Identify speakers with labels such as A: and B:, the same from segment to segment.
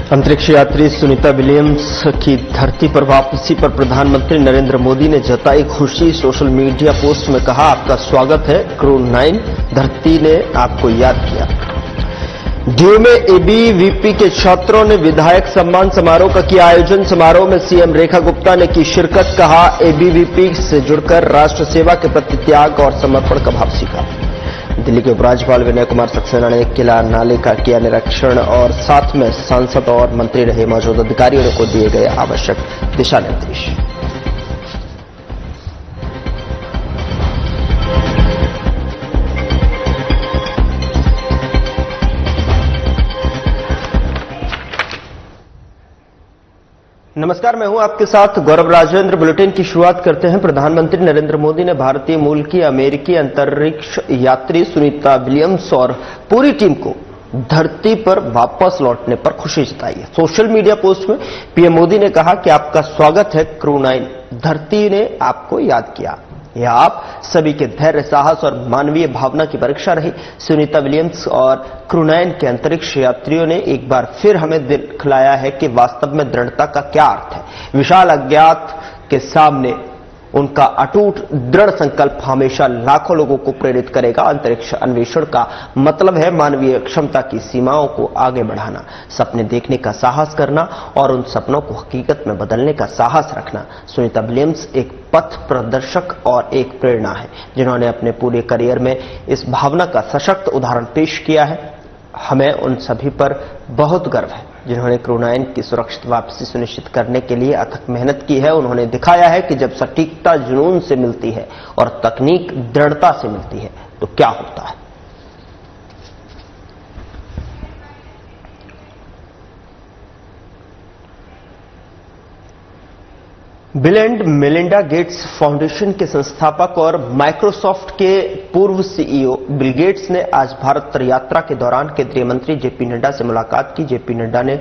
A: अंतरिक्ष यात्री सुनीता विलियम्स की धरती पर वापसी पर प्रधानमंत्री नरेंद्र मोदी ने जताई खुशी। सोशल मीडिया पोस्ट में कहा, आपका स्वागत है क्रू 9, धरती ने आपको याद किया। डीयू में एबीवीपी के छात्रों ने विधायक सम्मान समारोह का किया आयोजन। समारोह में सीएम रेखा गुप्ता ने की शिरकत। कहा, एबीवीपी से जुड़कर राष्ट्र सेवा के प्रति त्याग और समर्पण का भाव सीखा। दिल्ली के उपराज्यपाल विनय कुमार सक्सेना ने किला नाले का किया निरीक्षण और साथ में सांसद और मंत्री रहे मौजूद अधिकारियों को दिए गए आवश्यक दिशा निर्देश। नमस्कार, मैं हूं आपके साथ गौरव राजेंद्र। बुलेटिन की शुरुआत करते हैं। प्रधानमंत्री नरेंद्र मोदी ने भारतीय मूल की अमेरिकी अंतरिक्ष यात्री सुनीता विलियम्स और पूरी टीम को धरती पर वापस लौटने पर खुशी जताई है। सोशल मीडिया पोस्ट में पीएम मोदी ने कहा कि आपका स्वागत है क्रू 9, धरती ने आपको याद किया। यह आप सभी के धैर्य, साहस और मानवीय भावना की परीक्षा रही। सुनीता विलियम्स और क्रू 9 के अंतरिक्ष यात्रियों ने एक बार फिर हमें दिखलाया है कि वास्तव में दृढ़ता का क्या अर्थ है। विशाल अज्ञात के सामने उनका अटूट दृढ़ संकल्प हमेशा लाखों लोगों को प्रेरित करेगा। अंतरिक्ष अन्वेषण का मतलब है मानवीय क्षमता की सीमाओं को आगे बढ़ाना, सपने देखने का साहस करना और उन सपनों को हकीकत में बदलने का साहस रखना। सुनीता विलियम्स एक पथ प्रदर्शक और एक प्रेरणा है, जिन्होंने अपने पूरे करियर में इस भावना का सशक्त उदाहरण पेश किया है। हमें उन सभी पर बहुत गर्व है जिन्होंने क्रू 9 की सुरक्षित वापसी सुनिश्चित करने के लिए अथक मेहनत की है। उन्होंने दिखाया है कि जब सटीकता जुनून से मिलती है और तकनीक दृढ़ता से मिलती है तो क्या होता है। Bill and Melinda Gates foundation के संस्थापक और माइक्रोसॉफ्ट के पूर्व सीईओ बिल गेट्स ने आज भारत यात्रा के दौरान केंद्रीय मंत्री जेपी नड्डा से मुलाकात की। जेपी नड्डा ने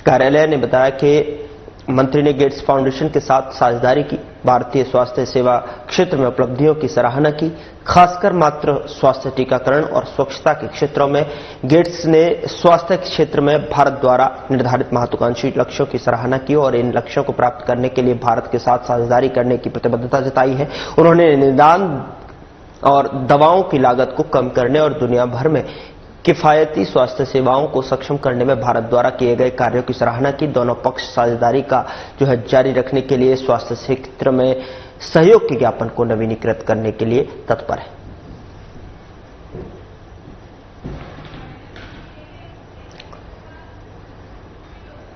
A: कार्यालय ने बताया कि मंत्री ने गेट्स फाउंडेशन के साथ साझेदारी की, भारतीय स्वास्थ्य सेवा क्षेत्र में उपलब्धियों की सराहना की, खासकर मात्र स्वास्थ्य, टीकाकरण और स्वच्छता के क्षेत्रों में। गेट्स ने स्वास्थ्य क्षेत्र में भारत द्वारा निर्धारित महत्वाकांक्षी लक्ष्यों की सराहना की और इन लक्ष्यों को प्राप्त करने के लिए भारत के साथ साझेदारी करने की प्रतिबद्धता जताई है। उन्होंने निदान और दवाओं की लागत को कम करने और दुनिया भर में किफायती स्वास्थ्य सेवाओं को सक्षम करने में भारत द्वारा किए गए कार्यों की सराहना की। दोनों पक्ष साझेदारी का जारी रखने के लिए स्वास्थ्य क्षेत्र में सहयोग के ज्ञापन को नवीनीकृत करने के लिए तत्पर है।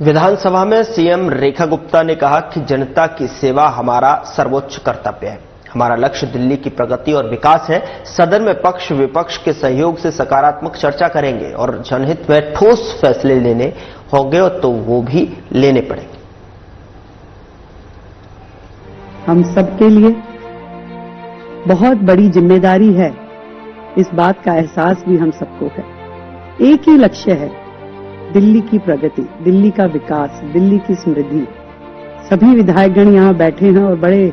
A: विधानसभा में सीएम रेखा गुप्ता ने कहा कि जनता की सेवा हमारा सर्वोच्च कर्तव्य है। हमारा लक्ष्य दिल्ली की प्रगति और विकास है। सदन में पक्ष विपक्ष के सहयोग से सकारात्मक चर्चा करेंगे और जनहित में ठोस फैसले लेने होंगे तो वो भी लेने पड़ेंगे।
B: हम सबके लिए बहुत बड़ी जिम्मेदारी है, इस बात का एहसास भी हम सबको है। एक ही लक्ष्य है, दिल्ली की प्रगति, दिल्ली का विकास, दिल्ली की समृद्धि। सभी विधायकगण यहाँ बैठे हैं और बड़े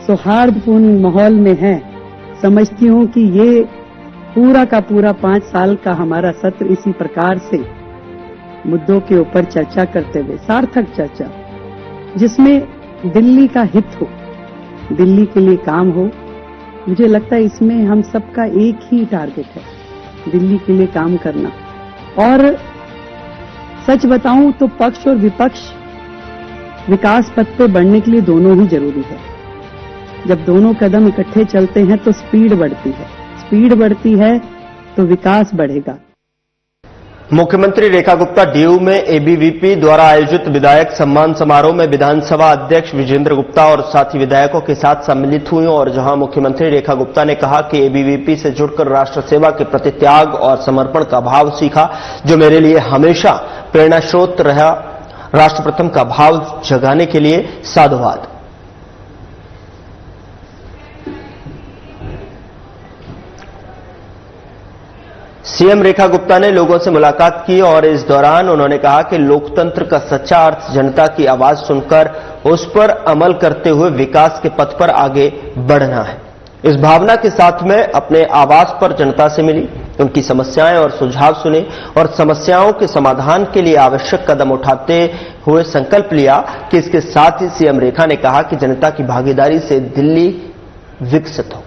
B: सौहार्दपूर्ण माहौल में है। समझती हूँ कि ये पूरा का पूरा 5 साल का हमारा सत्र इसी प्रकार से मुद्दों के ऊपर चर्चा करते हुए, सार्थक चर्चा जिसमें दिल्ली का हित हो, दिल्ली के लिए काम हो। मुझे लगता है इसमें हम सबका एक ही टारगेट है, दिल्ली के लिए काम करना। और सच बताऊं तो पक्ष और विपक्ष विकास पथ पे बढ़ने के लिए दोनों ही जरूरी है। जब दोनों कदम इकट्ठे चलते हैं तो स्पीड बढ़ती है, स्पीड बढ़ती है तो विकास बढ़ेगा।
A: मुख्यमंत्री रेखा गुप्ता डीयू में एबीवीपी द्वारा आयोजित विधायक सम्मान समारोह में विधानसभा अध्यक्ष विजेंद्र गुप्ता और साथी विधायकों के साथ सम्मिलित हुई और जहां मुख्यमंत्री रेखा गुप्ता ने कहा कि एबीवीपी से जुड़कर राष्ट्र सेवा के प्रति त्याग और समर्पण का भाव सीखा, जो मेरे लिए हमेशा प्रेरणा स्रोत रहा। राष्ट्र प्रथम का भाव जगाने के लिए साधुवाद। सीएम रेखा गुप्ता ने लोगों से मुलाकात की और इस दौरान उन्होंने कहा कि लोकतंत्र का सच्चा अर्थ जनता की आवाज सुनकर उस पर अमल करते हुए विकास के पथ पर आगे बढ़ना है। इस भावना के साथ में अपने आवास पर जनता से मिली। उनकी समस्याएं और सुझाव सुने और समस्याओं के समाधान के लिए आवश्यक कदम उठाते हुए संकल्प लिया कि इसके साथ ही सीएम रेखा ने कहा कि जनता की भागीदारी से दिल्ली विकसित हो।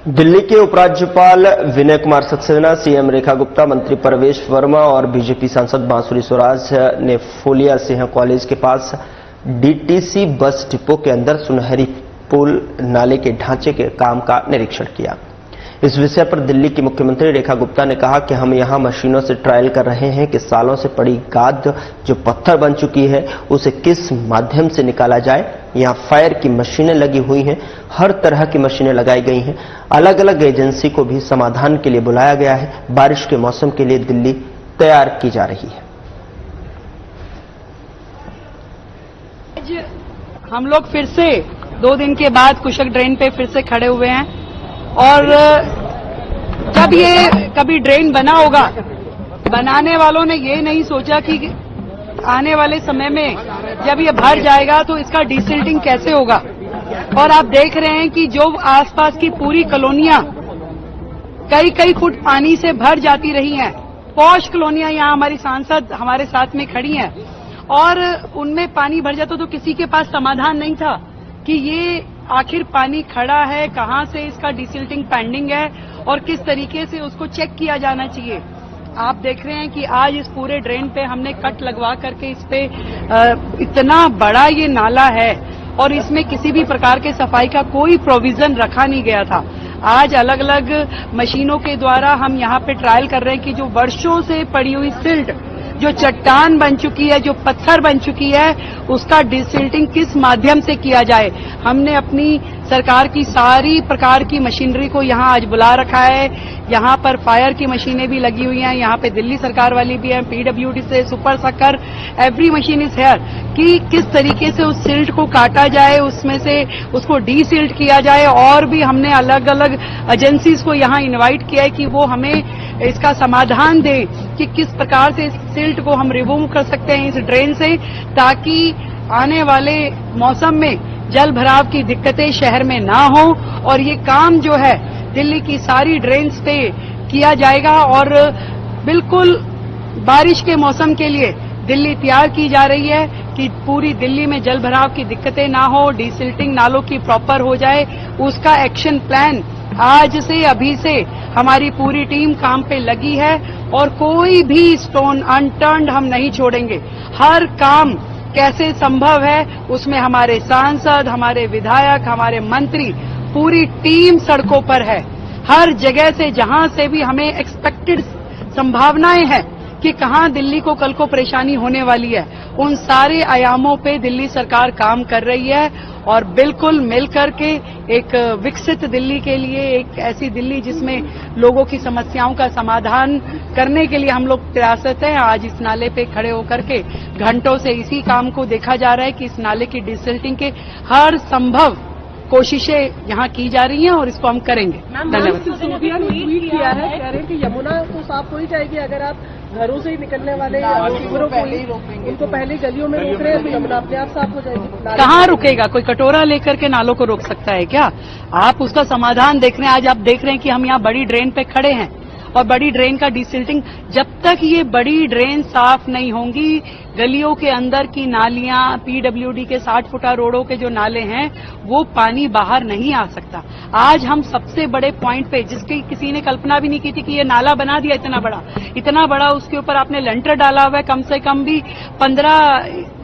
A: दिल्ली के उपराज्यपाल विनय कुमार सक्सेना, सीएम रेखा गुप्ता, मंत्री परवेश वर्मा और बीजेपी सांसद बांसुरी स्वराज ने फूलिया सिंह कॉलेज के पास डीटीसी बस डिपो के अंदर सुनहरी पुल नाले के ढांचे के काम का निरीक्षण किया। इस विषय पर दिल्ली की मुख्यमंत्री रेखा गुप्ता ने कहा कि हम यहां मशीनों से ट्रायल कर रहे हैं कि सालों से पड़ी गाद जो पत्थर बन चुकी है उसे किस माध्यम से निकाला जाए। यहां फायर की मशीनें लगी हुई हैं, हर तरह की मशीनें लगाई गई हैं। अलग अलग एजेंसी को भी समाधान के लिए बुलाया गया है। बारिश के मौसम के लिए दिल्ली तैयार की जा रही है।
C: हम लोग फिर से 2 दिन के बाद कुशक ड्रेन पे फिर से खड़े हुए हैं और जब ये कभी ड्रेन बना होगा, बनाने वालों ने ये नहीं सोचा कि आने वाले समय में जब ये भर जाएगा तो इसका डिसिल्टिंग कैसे होगा। और आप देख रहे हैं कि जो आसपास की पूरी कॉलोनियां कई फुट पानी से भर जाती रही हैं। पॉश कॉलोनियां यहाँ हमारी सांसद हमारे साथ में खड़ी हैं और उनमें पानी भर जाता तो किसी के पास समाधान नहीं था कि ये आखिर पानी खड़ा है, कहां से इसका डिसिल्टिंग पेंडिंग है और किस तरीके से उसको चेक किया जाना चाहिए। आप देख रहे हैं कि आज इस पूरे ड्रेन पे हमने कट लगवा करके इस पे इतना बड़ा ये नाला है और इसमें किसी भी प्रकार के सफाई का कोई प्रोविजन रखा नहीं गया था। आज अलग अलग मशीनों के द्वारा हम यहाँ पे ट्रायल कर रहे हैं कि जो वर्षों से पड़ी हुई सिल्ट, जो चट्टान बन चुकी है, जो पत्थर बन चुकी है, उसका डिसिल्टिंग किस माध्यम से किया जाए। हमने अपनी सरकार की सारी प्रकार की मशीनरी को यहाँ आज बुला रखा है। यहाँ पर फायर की मशीनें भी लगी हुई हैं, यहाँ पे दिल्ली सरकार वाली भी है, पीडब्ल्यूडी से super sucker, every machine is here कि किस तरीके से उस सिल्ट को काटा जाए, उसमें से उसको डीसिल्ट किया जाए। और भी हमने अलग अलग एजेंसीज को यहाँ इनवाइट किया है कि वो हमें इसका समाधान दे कि किस प्रकार से इस सिल्ट को हम रिमूव कर सकते हैं इस ड्रेन से, ताकि आने वाले मौसम में जल भराव की दिक्कतें शहर में ना हो। और ये काम जो है दिल्ली की सारी ड्रेन्स पे किया जाएगा और बिल्कुल बारिश के मौसम के लिए दिल्ली तैयार की जा रही है कि पूरी दिल्ली में जल भराव की दिक्कतें ना हो, डिसिल्टिंग नालों की प्रॉपर हो जाए। उसका एक्शन प्लान आज से अभी से हमारी पूरी टीम काम पे लगी है और कोई भी स्टोन अनटर्न्ड हम नहीं छोड़ेंगे। हर काम कैसे संभव है उसमें हमारे सांसद, हमारे विधायक, हमारे मंत्री, पूरी टीम सड़कों पर है। हर जगह से जहां से भी हमें एक्सपेक्टेड संभावनाएं हैं कि कहां दिल्ली को कल को परेशानी होने वाली है, उन सारे आयामों पे दिल्ली सरकार काम कर रही है और बिल्कुल मिलकर के एक विकसित दिल्ली के लिए, एक ऐसी दिल्ली जिसमें लोगों की समस्याओं का समाधान करने के लिए हम लोग प्रयासरत हैं। आज इस नाले पे खड़े होकर के घंटों से इसी काम को देखा जा रहा है कि इस नाले की डिसिल्टिंग के हर संभव कोशिशें यहाँ की जा रही हैं और इसको हम करेंगे।
D: धन्यवाद। ट्वीट किया है, कह रहे हैं कि यमुना तो साफ हो ही जाएगी अगर आप घरों से ही निकलने वाले उनको पहले गलियों में रोक रहे हैं तो यमुना अपने आप साफ हो जाएगी।
C: कहाँ रुकेगा? कोई कटोरा लेकर के नालों को रोक सकता है क्या? आप उसका समाधान देख रहे हैं। आज आप देख रहे हैं कि हम यहाँ बड़ी ड्रेन पे खड़े हैं और बड़ी ड्रेन का डिसिल्टिंग, जब तक ये बड़ी ड्रेन साफ नहीं होंगी, गलियों के अंदर की नालियां, पीडब्ल्यूडी के 60 फुटा रोडों के जो नाले हैं, वो पानी बाहर नहीं आ सकता। आज हम सबसे बड़े पॉइंट पे, जिसकी किसी ने कल्पना भी नहीं की थी कि ये नाला बना दिया इतना बड़ा, उसके ऊपर आपने लेंटर डाला हुआ है, कम से कम भी 15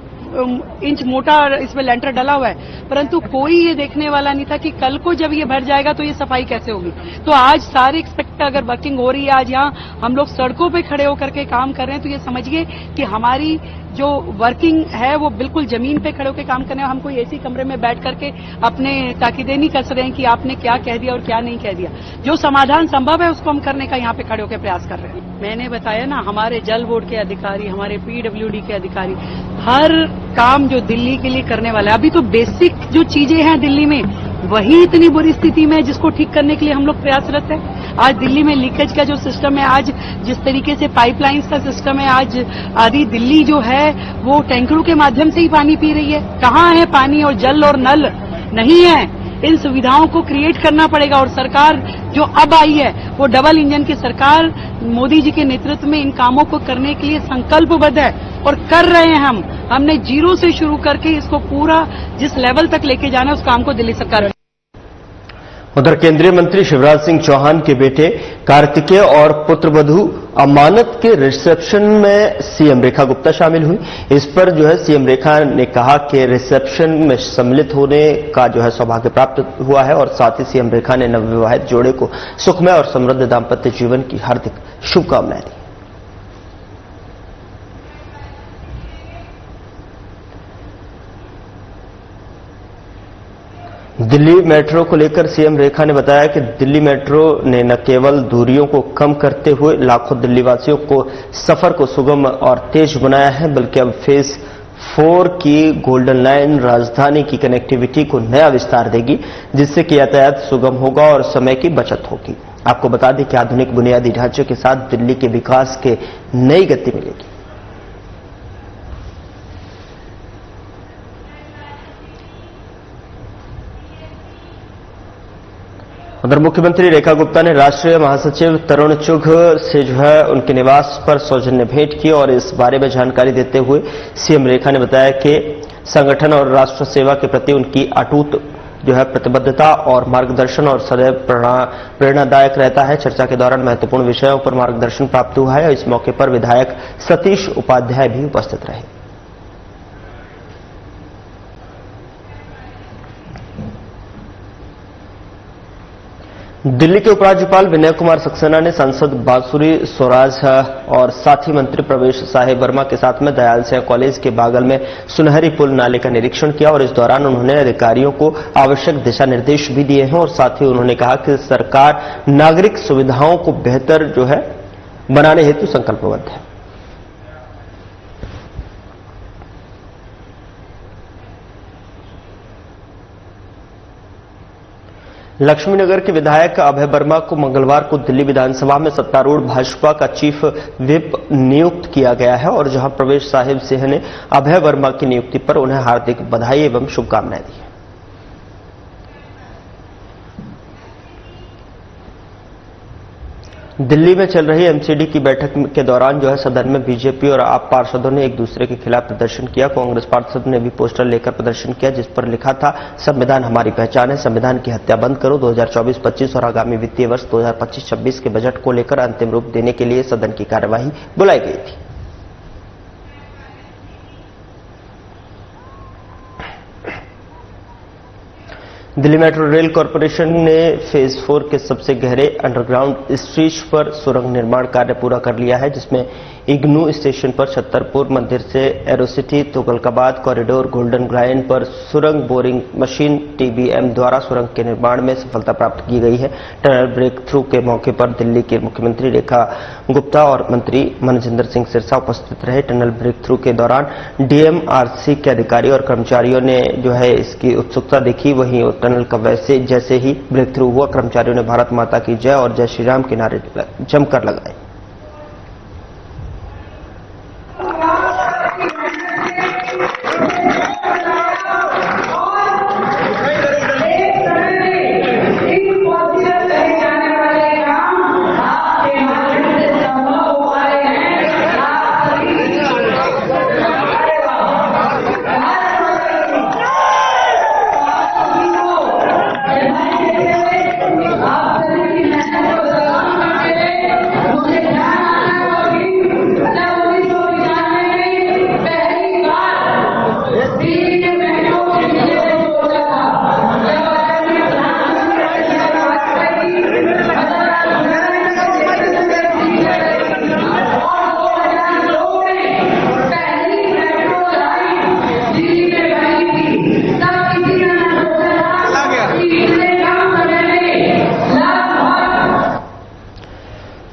C: इंच मोटा इसमें लेंटर डला हुआ है, परंतु कोई ये देखने वाला नहीं था कि कल को जब ये भर जाएगा तो ये सफाई कैसे होगी। तो आज सारी एक्सपेक्ट अगर वर्किंग हो रही है, आज यहाँ हम लोग सड़कों पे खड़े होकर के काम कर रहे हैं, तो ये समझिए कि हमारी जो वर्किंग है वो बिल्कुल जमीन पे खड़े होकर काम करने। हम कोई ऐसी कमरे में बैठ करके अपने ताकीदें नहीं कर रहे हैं कि आपने क्या कह दिया और क्या नहीं कह दिया। जो समाधान संभव है उसको हम करने का यहाँ पे खड़े होकर प्रयास कर रहे हैं। मैंने बताया ना, हमारे जल बोर्ड के अधिकारी, हमारे पीडब्ल्यूडी के अधिकारी हर काम जो दिल्ली के लिए करने वाला है। अभी तो बेसिक जो चीजें हैं दिल्ली में, वही इतनी बुरी स्थिति में जिसको ठीक करने के लिए हम लोग प्रयासरत हैं। आज दिल्ली में लीकेज का जो सिस्टम है, आज जिस तरीके से पाइपलाइंस का सिस्टम है, आज आधी दिल्ली जो है वो टैंकरों के माध्यम से ही पानी पी रही है। कहाँ है पानी और जल और नल? नहीं है। इन सुविधाओं को क्रिएट करना पड़ेगा और सरकार जो अब आई है वो डबल इंजन की सरकार मोदी जी के नेतृत्व में इन कामों को करने के लिए संकल्पबद्ध है और कर रहे हैं। हमने जीरो से शुरू करके इसको पूरा जिस लेवल तक लेके जाना है उस काम को दिल्ली सरकार।
A: उधर केंद्रीय मंत्री शिवराज सिंह चौहान के बेटे कार्तिकेय और पुत्रवधू अमानत के रिसेप्शन में सीएम रेखा गुप्ता शामिल हुई। इस पर जो है सीएम रेखा ने कहा कि रिसेप्शन में सम्मिलित होने का जो है सौभाग्य प्राप्त हुआ है और साथ ही सीएम रेखा ने नवविवाहित जोड़े को सुखमय और समृद्ध दाम्पत्य जीवन की हार्दिक शुभकामनाएं दी। दिल्ली मेट्रो को लेकर सीएम रेखा ने बताया कि दिल्ली मेट्रो ने न केवल दूरियों को कम करते हुए लाखों दिल्ली वासियों को सफर को सुगम और तेज बनाया है, बल्कि अब फेज 4 की गोल्डन लाइन राजधानी की कनेक्टिविटी को नया विस्तार देगी, जिससे कि यातायात सुगम होगा और समय की बचत होगी। आपको बता दें कि आधुनिक बुनियादी ढांचे के साथ दिल्ली के विकास के नई गति मिलेगी। उधर मुख्यमंत्री रेखा गुप्ता ने राष्ट्रीय महासचिव तरुण चुघ से जो है उनके निवास पर सौजन्य भेंट की और इस बारे में जानकारी देते हुए सीएम रेखा ने बताया कि संगठन और राष्ट्र सेवा के प्रति उनकी अटूट जो है प्रतिबद्धता और मार्गदर्शन और सदैव प्रेरणादायक रहता है। चर्चा के दौरान महत्वपूर्ण विषयों पर मार्गदर्शन प्राप्त हुआ है। इस मौके पर विधायक सतीश उपाध्याय भी उपस्थित रहे। दिल्ली के उपराज्यपाल विनय कुमार सक्सेना ने सांसद बांसुरी स्वराज और साथी मंत्री प्रवेश साहेब वर्मा के साथ में दयाल सिंह कॉलेज के बागल में सुनहरी पुल नाले का निरीक्षण किया और इस दौरान उन्होंने अधिकारियों को आवश्यक दिशा निर्देश भी दिए हैं और साथ ही उन्होंने कहा कि सरकार नागरिक सुविधाओं को बेहतर जो है बनाने हेतु संकल्पबद्ध है। लक्ष्मीनगर के विधायक अभय वर्मा को मंगलवार को दिल्ली विधानसभा में सत्तारूढ़ भाजपा का चीफ व्हिप नियुक्त किया गया है और जहां प्रवेश साहिब सिंह ने अभय वर्मा की नियुक्ति पर उन्हें हार्दिक बधाई एवं शुभकामनाएं दी। दिल्ली में चल रही एमसीडी की बैठक के दौरान जो है सदन में बीजेपी और आप पार्षदों ने एक दूसरे के खिलाफ प्रदर्शन किया। कांग्रेस पार्षद ने भी पोस्टर लेकर प्रदर्शन किया जिस पर लिखा था, संविधान हमारी पहचान है, संविधान की हत्या बंद करो। 2024-25 और आगामी वित्तीय वर्ष 2025-26 के बजट को लेकर अंतिम रूप देने के लिए सदन की कार्यवाही बुलाई गई थी। दिल्ली मेट्रो रेल कॉरपोरेशन ने फेज 4 के सबसे गहरे अंडरग्राउंड स्ट्रीच पर सुरंग निर्माण कार्य पूरा कर लिया है, जिसमें इग्नू स्टेशन पर छतरपुर मंदिर से Aerocity Tughlakabad corridor golden line पर सुरंग बोरिंग मशीन टीबीएम द्वारा सुरंग के निर्माण में सफलता प्राप्त की गई है। टनल ब्रेक थ्रू के मौके पर दिल्ली के मुख्यमंत्री रेखा गुप्ता और मंत्री मनजिंदर सिंह सिरसा उपस्थित रहे। टनल ब्रेक थ्रू के दौरान डीएमआरसी के अधिकारी और कर्मचारियों ने जो है इसकी उत्सुकता देखी। वहीं टनल का जैसे ही ब्रेक थ्रू हुआ, कर्मचारियों ने भारत माता की जय और जय श्री राम के नारे जमकर लगाए।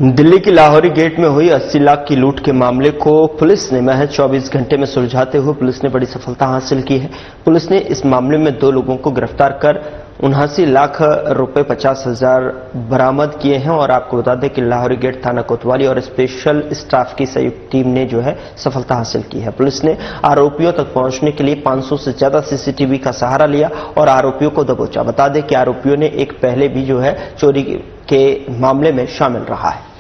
A: दिल्ली की लाहौरी गेट में हुई 80 लाख की लूट के मामले को पुलिस ने महज 24 घंटे में सुलझाते हुए पुलिस ने बड़ी सफलता हासिल की है। पुलिस ने इस मामले में 2 लोगों को गिरफ्तार कर 79 लाख रुपए 50,000 बरामद किए हैं। और आपको बता दें कि लाहौरी गेट थाना कोतवाली और स्पेशल स्टाफ की संयुक्त टीम ने जो है सफलता हासिल की है। पुलिस ने आरोपियों तक पहुंचने के लिए 500 से ज्यादा सीसीटीवी का सहारा लिया और आरोपियों को दबोचा। बता दें कि आरोपियों ने एक पहले भी जो है चोरी के मामले में शामिल रहा है।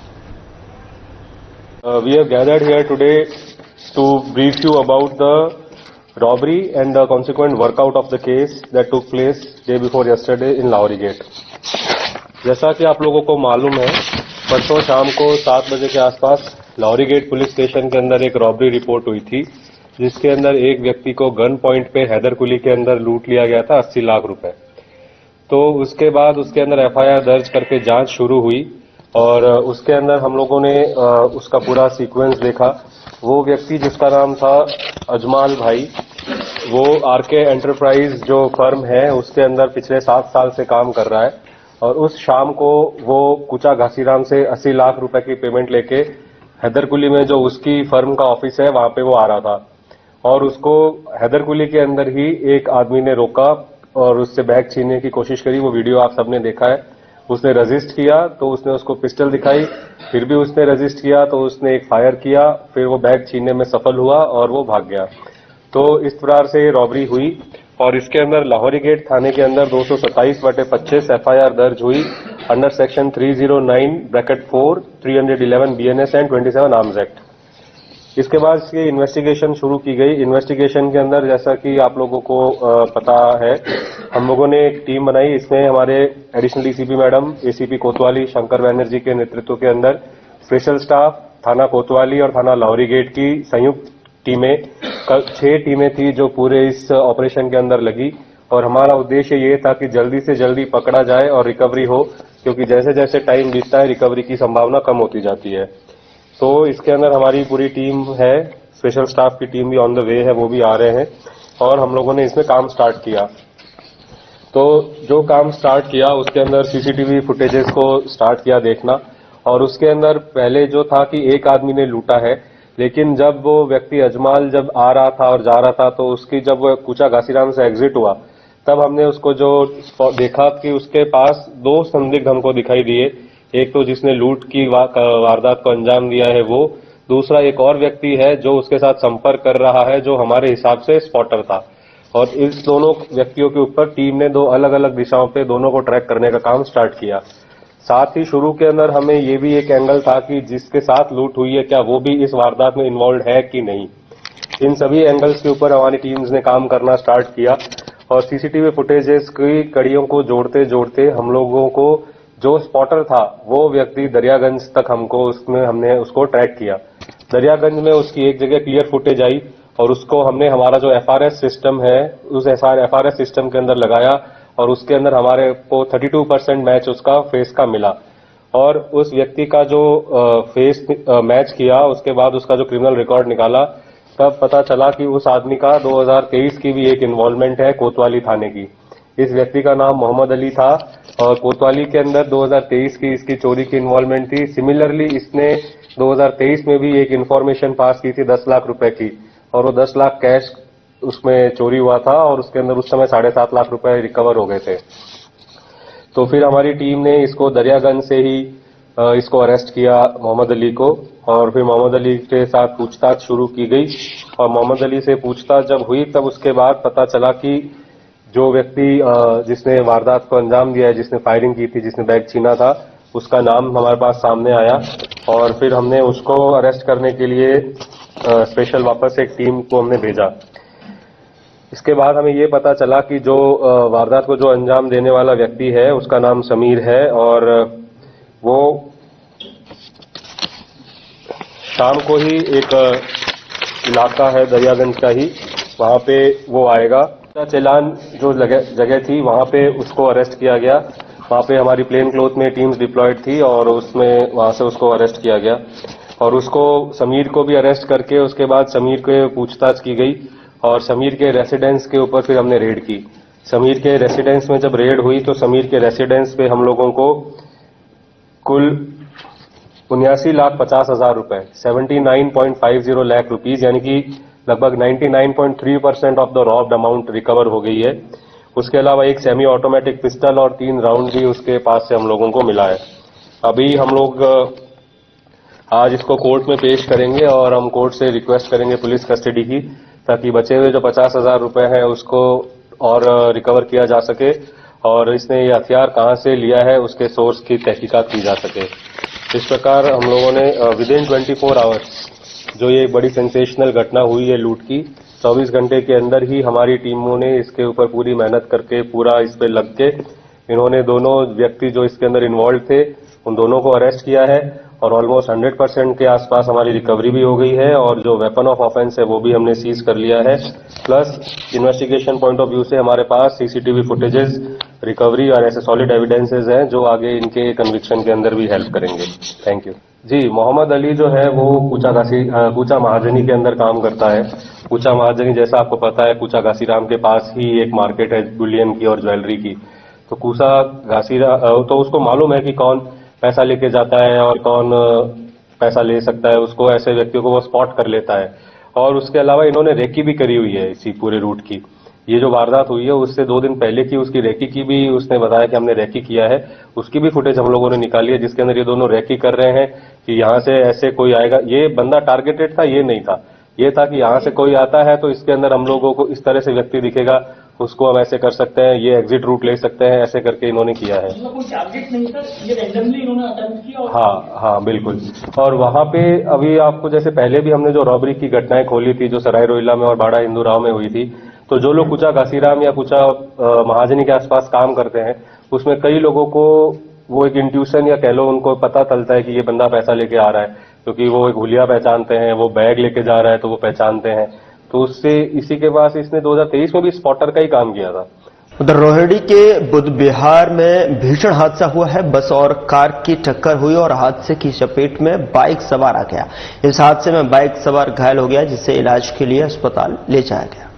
E: We have gathered here today to brief you about the robbery and the consequent workout of the case that took place day before yesterday in Lahori Gate. जैसा कि आप लोगों को मालूम है, परसों शाम को 7 बजे के आसपास लाहौरी गेट पुलिस स्टेशन के अंदर एक रॉबरी रिपोर्ट हुई थी, जिसके अंदर एक व्यक्ति को गन पॉइंट पे हैदरकुली के अंदर लूट लिया गया था 80 लाख रुपए। तो उसके बाद उसके अंदर FIR दर्ज करके जांच शुरू हुई और उसके अंदर हम लोगों ने उसका पूरा सीक्वेंस देखा। वो व्यक्ति जिसका नाम था अजमाल भाई, वो RK एंटरप्राइज जो फर्म है उसके अंदर पिछले 7 साल से काम कर रहा है और उस शाम को वो कुचा घासीराम से 80 लाख रुपए की पेमेंट लेके हैदरकुली में जो उसकी फर्म का ऑफिस है वहां पे वो आ रहा था और उसको हैदरकुली के अंदर ही एक आदमी ने रोका और उससे बैग छीनने की कोशिश करी। वो वीडियो आप सबने देखा है। उसने रजिस्ट किया तो उसने उसको पिस्टल दिखाई, फिर भी उसने रजिस्ट किया तो उसने एक फायर किया, फिर वो बैग छीनने में सफल हुआ और वो भाग गया। तो इस प्रकार से रॉबरी हुई और इसके अंदर लाहौरी गेट थाने के अंदर 227/25 FIR दर्ज हुई under section 309(4), 311 BNS and 27 arms act. इसके बाद इसकी इन्वेस्टिगेशन शुरू की गई। इन्वेस्टिगेशन के अंदर जैसा कि आप लोगों को पता है, हम लोगों ने एक टीम बनाई। इसमें हमारे एडिशनल DCP मैडम, ACP कोतवाली शंकर बैनर्जी के नेतृत्व के अंदर स्पेशल स्टाफ, थाना कोतवाली और थाना लाहौरी गेट की संयुक्त टीमें, 6 टीमें थी जो पूरे इस ऑपरेशन के अंदर लगी और हमारा उद्देश्य ये था कि जल्दी से जल्दी पकड़ा जाए और रिकवरी हो, क्योंकि जैसे जैसे टाइम बीतता है रिकवरी की संभावना कम होती जाती है। तो इसके अंदर हमारी पूरी टीम है, स्पेशल स्टाफ की टीम भी ऑन द वे है, वो भी आ रहे हैं और हम लोगों ने इसमें काम स्टार्ट किया। तो जो काम स्टार्ट किया उसके अंदर CCTV फुटेजेस को स्टार्ट किया देखना और उसके अंदर पहले जो था कि एक आदमी ने लूटा है, लेकिन जब वो व्यक्ति अजमाल जब आ रहा था और जा रहा था तो उसकी जब वो कुचा घासीराम से एग्जिट हुआ तब हमने उसको जो देखा कि उसके पास 2 संदिग्ध हमको दिखाई दिए। एक तो जिसने लूट की वारदात को अंजाम दिया है वो, दूसरा एक और व्यक्ति है जो उसके साथ संपर्क कर रहा है, जो हमारे हिसाब से स्पॉटर था। और इस दोनों व्यक्तियों के ऊपर टीम ने 2 अलग अलग दिशाओं पे दोनों को ट्रैक करने का काम स्टार्ट किया। साथ ही शुरू के अंदर हमें ये भी एक एंगल था कि जिसके साथ लूट हुई है क्या वो भी इस वारदात में इन्वॉल्व है कि नहीं। इन सभी एंगल्स के ऊपर हमारी टीम्स ने काम करना स्टार्ट किया और CCTV फुटेजेस की कड़ियों को जोड़ते जोड़ते हम लोगों को जो स्पॉटर था वो व्यक्ति दरियागंज तक हमने उसको ट्रैक किया। दरियागंज में उसकी एक जगह क्लियर फुटेज आई और उसको हमने हमारा जो FRS सिस्टम है उस FRS सिस्टम के अंदर लगाया और उसके अंदर हमारे को 32% मैच उसका फेस का मिला और उस व्यक्ति का जो फेस मैच किया उसके बाद उसका जो क्रिमिनल रिकॉर्ड निकाला तब पता चला कि उस आदमी का 2023 की भी एक इन्वॉल्वमेंट है कोतवाली थाने की। इस व्यक्ति का नाम मोहम्मद अली था और कोतवाली के अंदर 2023 की इसकी चोरी की इन्वॉल्वमेंट थी। सिमिलरली इसने 2023 में भी एक इन्फॉर्मेशन पास की थी 10 लाख रुपए की और वो 10 लाख कैश उसमें चोरी हुआ था और उसके अंदर उस समय 7.5 लाख रुपए रिकवर हो गए थे। तो फिर हमारी टीम ने इसको दरियागंज से ही इसको अरेस्ट किया मोहम्मद अली को और फिर मोहम्मद अली के साथ पूछताछ शुरू की गई और मोहम्मद अली से पूछताछ जब हुई तब उसके बाद पता चला कि जो व्यक्ति जिसने वारदात को अंजाम दिया है, जिसने फायरिंग की थी, जिसने बैग छीना था, उसका नाम हमारे पास सामने आया और फिर हमने उसको अरेस्ट करने के लिए स्पेशल वापस एक टीम को हमने भेजा। इसके बाद हमें ये पता चला कि जो वारदात को जो अंजाम देने वाला व्यक्ति है उसका नाम समीर है और वो शाम को ही एक इलाका है दरियागंज का ही, वहां पे वो आएगा। चेलान जो जगह थी वहां पे उसको अरेस्ट किया गया। वहां पे हमारी प्लेन क्लोथ में टीम्स डिप्लॉयड थी और उसमें वहां से उसको अरेस्ट किया गया और उसको समीर को भी अरेस्ट करके उसके बाद समीर के पूछताछ की गई और समीर के रेसिडेंस के ऊपर फिर हमने रेड की। समीर के रेसिडेंस में जब रेड हुई तो समीर के रेसिडेंस पे हम लोगों को कुल 79,50,000 रुपए 79.50 लाख रुपीज यानी कि लगभग 99.3% of the robbed amount recover हो गई है। उसके अलावा एक सेमी ऑटोमेटिक पिस्टल और 3 राउंड भी उसके पास से हम लोगों को मिला है। अभी हम लोग आज इसको कोर्ट में पेश करेंगे और हम कोर्ट से रिक्वेस्ट करेंगे पुलिस कस्टडी की, ताकि बचे हुए जो 50,000 रुपए हैं उसको और रिकवर किया जा सके और इसने ये हथियार कहां से लिया है उसके सोर्स की तहकीकात की जा सके। इस प्रकार हम लोगों ने विदिन 24 आवर्स जो ये बड़ी सेंसेशनल घटना हुई है लूट की, 24 घंटे के अंदर ही हमारी टीमों ने इसके ऊपर पूरी मेहनत करके पूरा इस पे लग के इन्होंने दोनों व्यक्ति जो इसके अंदर इन्वॉल्व थे उन दोनों को अरेस्ट किया है और ऑलमोस्ट 100% के आसपास हमारी रिकवरी भी हो गई है और जो वेपन ऑफ ऑफेंस है वो भी हमने सीज कर लिया है। Plus investigation point of view से हमारे पास सीसीटीवी फुटेजेस, रिकवरी और ऐसे सॉलिड एविडेंसेस हैं जो आगे इनके कन्विक्शन के अंदर भी हेल्प करेंगे। थैंक यू जी। मोहम्मद अली जो है वो कूचा महाजनी के अंदर काम करता है। कूचा महाजनी जैसा आपको पता है, कूचा घासीराम के पास ही एक मार्केट है बुलियन की और ज्वेलरी की। तो कूचा घासीराम तो उसको मालूम है कि कौन पैसा लेके जाता है और कौन पैसा ले सकता है, उसको ऐसे व्यक्तियों को वो स्पॉट कर लेता है। और उसके अलावा इन्होंने रेकी भी करी हुई है इसी पूरे रूट की। ये जो वारदात हुई है उससे 2 दिन पहले की उसकी रेकी की भी उसने बताया कि हमने रेकी किया है, उसकी भी फुटेज हम लोगों ने निकाली है जिसके अंदर ये दोनों रेकी कर रहे हैं कि यहाँ से ऐसे कोई आएगा। ये बंदा टारगेटेड था, ये नहीं था, ये था कि यहाँ से कोई आता है तो इसके अंदर हम लोगों को इस तरह से व्यक्ति दिखेगा, उसको हम ऐसे कर सकते हैं, ये एग्जिट रूट ले सकते हैं, ऐसे करके इन्होंने किया है।
F: कोई टारगेट नहीं था, ये रैंडमली इन्होंने अटेम्प्ट किया।
E: हाँ बिल्कुल। और वहां पे अभी आपको जैसे पहले भी हमने जो रॉबरी की घटनाएं खोली थी जो सराय रोहिल्ला में और बाड़ा हिंदूराव में हुई थी, तो जो लोग कूचा घासीराम या कूचा महाजनी के आसपास काम करते हैं उसमें कई लोगों को वो एक इंट्यूशन या कह लो उनको पता चलता है कि ये बंदा पैसा लेके आ रहा है, क्योंकि वो एक हुलिया पहचानते हैं, वो बैग लेके जा रहा है तो वो पहचानते हैं। तो उससे इसी के पास इसने 2023 में भी स्पॉटर का ही काम किया था।
A: उधर रोहिणी के बुध बिहार में भीषण हादसा हुआ है। बस और कार की टक्कर हुई और हादसे की चपेट में बाइक सवार आ गया। इस हादसे में बाइक सवार घायल हो गया जिसे इलाज के लिए अस्पताल ले जाया गया।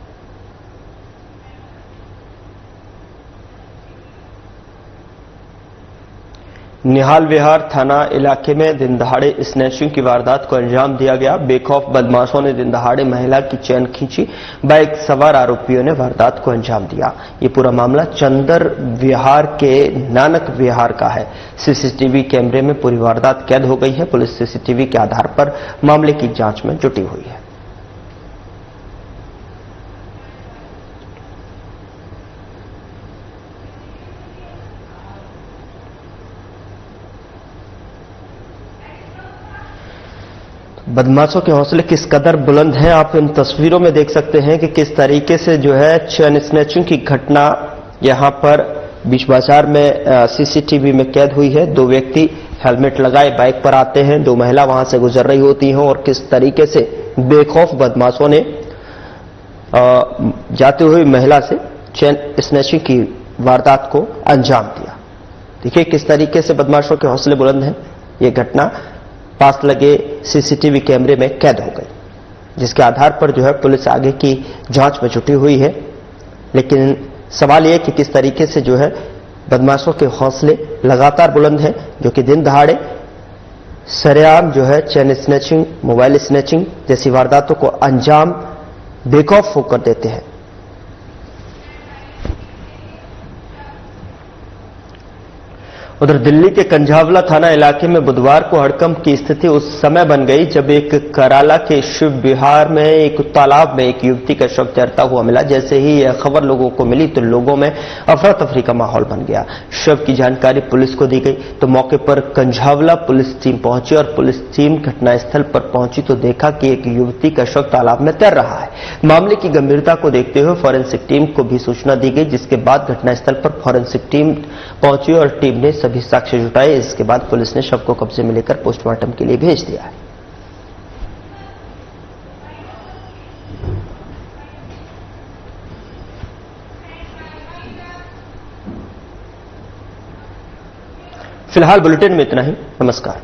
A: निहाल विहार थाना इलाके में दिन दहाड़े स्नैचिंग की वारदात को अंजाम दिया गया। बेखौफ बदमाशों ने दिन दहाड़े महिला की चैन खींची। बाइक सवार आरोपियों ने वारदात को अंजाम दिया। ये पूरा मामला चंदर विहार के नानक विहार का है। सीसीटीवी कैमरे में पूरी वारदात कैद हो गई है। पुलिस सीसीटीवी के आधार पर मामले की जांच में जुटी हुई है। बदमाशों के हौसले किस कदर बुलंद हैं, आप इन तस्वीरों में देख सकते हैं कि किस तरीके से जो है चैन स्नैचिंग की घटना यहां पर बीच बाजार में सीसीटीवी में कैद हुई है। 2 व्यक्ति हेलमेट लगाए बाइक पर आते हैं, 2 महिला वहां से गुजर रही होती हैं और किस तरीके से बेखौफ बदमाशों ने जाते हुए महिला से चैन स्नैचिंग की वारदात को अंजाम दिया। देखिए किस तरीके से बदमाशों के हौसले बुलंद हैं। ये घटना पास लगे सीसीटीवी कैमरे में कैद हो गई, जिसके आधार पर जो है पुलिस आगे की जांच में जुटी हुई है। लेकिन सवाल यह कि किस तरीके से जो है बदमाशों के हौसले लगातार बुलंद हैं, जो कि दिन दहाड़े सरेआम जो है चैन स्नैचिंग, मोबाइल स्नैचिंग जैसी वारदातों को अंजाम बेखौफ होकर देते हैं। उधर दिल्ली के कंझावला थाना इलाके में बुधवार को हड़कंप की स्थिति उस समय बन गई जब एक कराला के शिव विहार में एक तालाब में एक युवती का शव तैरता हुआ मिला। जैसे ही यह खबर लोगों को मिली तो लोगों में अफरा तफरी का माहौल बन गया। शव की जानकारी पुलिस को दी गई तो मौके पर कंझावला पुलिस टीम पहुंची और पुलिस टीम घटनास्थल पर पहुंची तो देखा कि एक युवती का शव तालाब में तैर रहा है। मामले की गंभीरता को देखते हुए फॉरेंसिक टीम को भी सूचना दी गई, जिसके बाद घटनास्थल पर फॉरेंसिक टीम पहुंची और टीम ने सभी साक्ष्य जुटाए। इसके बाद पुलिस ने शव को कब्जे में लेकर पोस्टमार्टम के लिए भेज दिया है। फिलहाल बुलेटिन में इतना ही। नमस्कार।